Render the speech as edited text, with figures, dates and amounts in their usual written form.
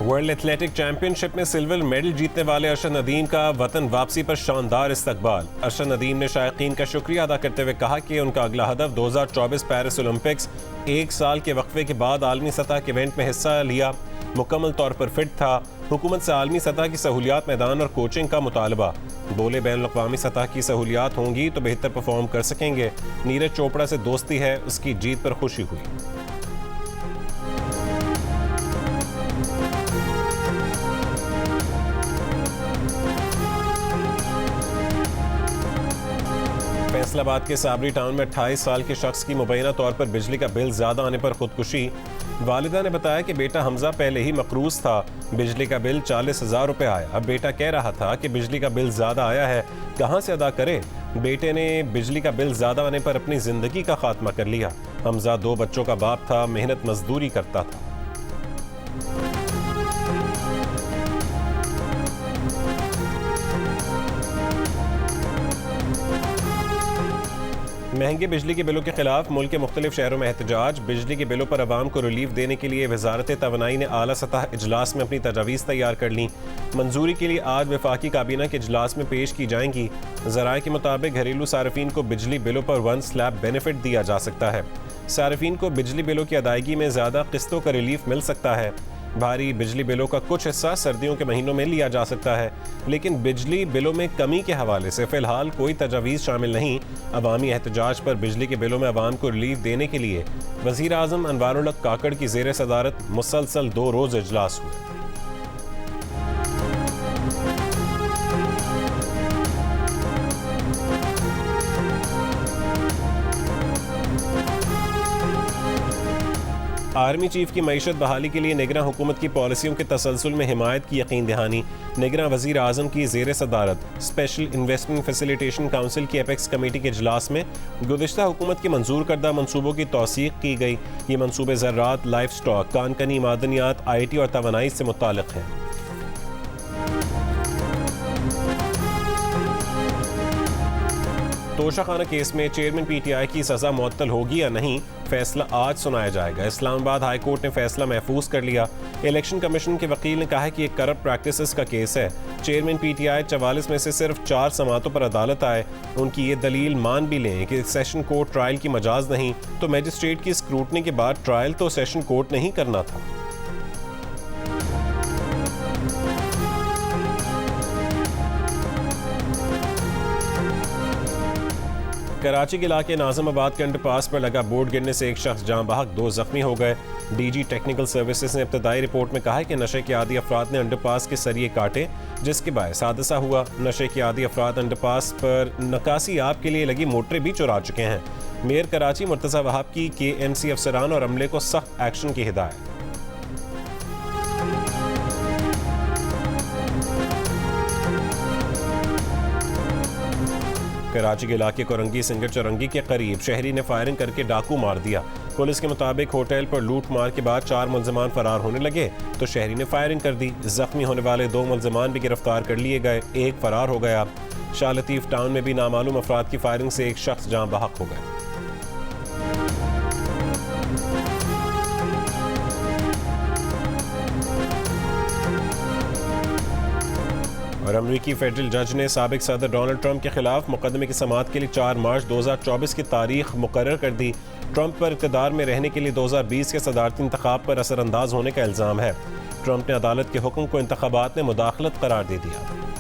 World athletic championship में silver medal जीतने वाले अरशद नदीम का वतन वापसी पर शानदार इस्तकबाल। अरशद नदीम ने शायकीन का शुक्रिया अदा करते हुए कहा कि उनका अगला हदफ 2024 पेरिस ओलंपिक्स, एक साल के वक्फे के बाद आलमी सतह के इवेंट में हिस्सा लिया, मुकम्मल तौर पर फिट था। हुकूमत से आलमी सतह की सहूलियात, मैदान और कोचिंग का मुतालबा। बोले बैन अवी सतह की सहूलियात होंगी तो बेहतर परफॉर्म कर सकेंगे। नीरज चोपड़ा से दोस्ती है, उसकी जीत पर खुशी हुई। फैसलाबाद के साबरी टाउन में 28 साल के शख्स की मुबैना तौर पर बिजली का बिल ज्यादा आने पर खुदकुशी। वालिदा ने बताया कि बेटा हमजा पहले ही मकरूज था, बिजली का बिल 40,000 रुपये आया। अब बेटा कह रहा था कि बिजली का बिल ज्यादा आया है, कहां से अदा करे। बेटे ने बिजली का बिल ज्यादा आने पर अपनी जिंदगी का खात्मा कर लिया। हमजा 2 बच्चों का बाप था, मेहनत मजदूरी करता था। महंगे बिजली के बिलों के खिलाफ मुल्क के मुख्तलिफ शहरों में एहतजाज। बिजली के बिलों पर अवाम को रिलीफ देने के लिए वजारत तवानाई ने आला सतह इजलास में अपनी तजावीज़ तैयार कर ली। मंजूरी के लिए आज वफाकी काबीना के इजलास में पेश की जाएंगी। ज़राए के मुताबिक घरेलू सार्फिन को बिजली बिलों पर 1 स्लैब बेनिफिट दिया जा सकता है। सार्फिन को बिजली बिलों की अदायगी में ज़्यादा किस्तों का रिलीफ मिल सकता है। भारी बिजली बिलों का कुछ हिस्सा सर्दियों के महीनों में लिया जा सकता है, लेकिन बिजली बिलों में कमी के हवाले से फिलहाल कोई तजावीज़ शामिल नहीं। अवामी एहतजाज पर बिजली के बिलों में अवाम को रिलीफ देने के लिए वज़ीर आज़म अनवारुल हक काकड़ की ज़ेर सदारत मुसलसल 2 रोज़ इजलास हुए। आर्मी चीफ की मईशत बहाली के लिए निगरां हुकूमत की पॉलिसियों के तसलसल में हिमायत की यकीन दहानी। निगरां वज़ीर आज़म की ज़ेर सदारत स्पेशल इन्वेस्टमेंट फैसिलिटेशन काउंसिल की एपेक्स कमेटी के इजलास में गुज़िश्ता हुकूमत के मंजूर करदा मनसूबों की तौसीक़ की गई। ये मनसूबे ज़राअत, लाइफ स्टॉक, कानकनी, मादनियात, IT और तवानाई से मुताल्लिक़ हैं। तोशाखाना केस में चेयरमैन PTI की सज़ा मुअत्तल होगी या नहीं, फैसला आज सुनाया जाएगा। इस्लामाबाद हाई कोर्ट ने फैसला महफूज कर लिया। इलेक्शन कमीशन के वकील ने कहा कि ये करप्ट प्रैक्टिसेस का केस है। चेयरमैन PTI 44 में से सिर्फ 4 समातों पर अदालत आए। उनकी ये दलील मान भी लें कि सेशन कोर्ट ट्रायल की मजाज नहीं, तो मजिस्ट्रेट की स्क्रूटनी के बाद ट्रायल तो सेशन कोर्ट ने ही करना था। कराची के इलाके नाज़िमाबाद के अंडरपास पर लगा बोर्ड गिरने से एक शख्स जाँ बहक, 2 जख्मी हो गए। DG टेक्निकल सर्विसेज ने इब्तदाई रिपोर्ट में कहा है कि नशे के आदी अफराद ने अंडरपास के सरिये काटे, जिसके बायस हादसा हुआ। नशे के आदी अफराद अंडरपास पर नकासी आब के लिए लगी मोटरें भी चुरा चुके हैं। मेयर कराची मुर्तज़ा वहाब की KMC अफसरान और अमले को सख्त एक्शन की हिदायत। कराची के इलाके कोरंगी सिंगर चौरंगी के करीब शहरी ने फायरिंग करके डाकू मार दिया। पुलिस के मुताबिक होटल पर लूट मार के बाद 4 मुलजमान फरार होने लगे तो शहरी ने फायरिंग कर दी। जख्मी होने वाले 2 मुलजमान भी गिरफ्तार कर लिए गए, एक फरार हो गया। शाह लतीफ टाउन में भी नामालूम अफराद की फायरिंग से एक शख्स जाँ बहक हो गए। और अमरीकी फेडरल जज ने साबिक सदर डोनाल्ड ट्रंप के खिलाफ मुकदमे की समाअत के लिए 4 मार्च 2024 की तारीख मुकर्रर कर दी। ट्रंप पर इक़्तिदार में रहने के लिए 2020 के सदारती इंतखाब पर असरअंदाज होने का इल्ज़ाम है। ट्रंप ने अदालत के हुक्म को इंतखाबात में मुदाखलत करार दे दिया।